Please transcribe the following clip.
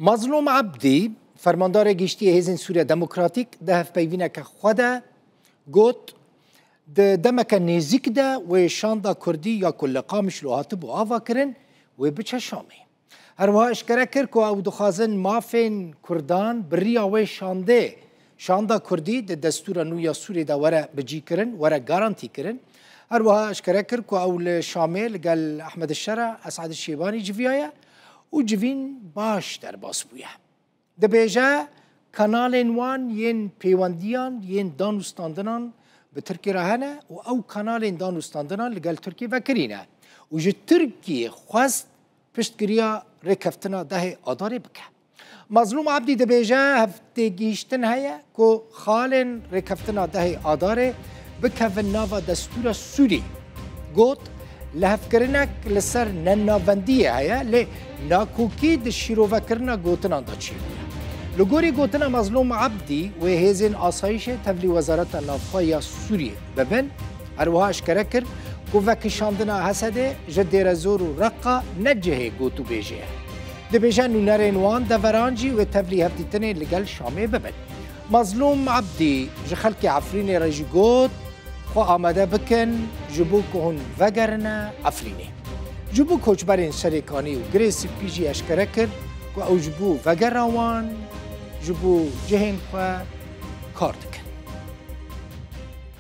مظلوم عبدی فرماندار گشتی هیزن سوریا دموکراتیک ده هف پیوینه که خود گوت ده دمک نزیک ده و شاندا کردی یا کل قامش رو هاتب و آوا کرن و بچه شامی هروا اشکره کر که او دخوازن مافین کردان بریا و شاندا کردی ده دستور نویا سوری ده وره بجی کرن وره گارانتی کرن هروا اشکره کر که او شامی لگل احمد الشرع اسعد الشیبانی جویایه و جوین باش در باس بویه دبیجه کانال وان ین پیوندیان ین دانوستاندنان به ترکی رهنه و او کانال دانوستاندنان لگل ترکی وکرینه و جه ترکی خواست پشتگیریا رکفتنا ده آداره بکه مظلوم عبدی دبیجه هفته گیشتن هیه که خالن رکفتنا ده آداره بکه و ناوا دستور سوری گوت لهفکرنک لسر نناوندیه هیا لی ناکوکی د شیروکرنا گوتنا دا چیه لگوری گوتنا مظلوم عبدی و هیزن آسایش تبلی وزارت نافخای سوریه ببن اروها اشکره کر که وکشاندنا حسده جدیر زور و رقا نجهه گوتو بیجه ده بیجه نونرین وان دورانجی و تبلی هفتیتنه لگل شامه ببن مظلوم عبدی جخلک عفرین رجی گوت خو آمده بکن جبو که هون وگرنه افرینه جبو کوچبرین شریکانی و گریسی پیجی اشکره کرد که او جبو وگر روان جبو جهن خو کارد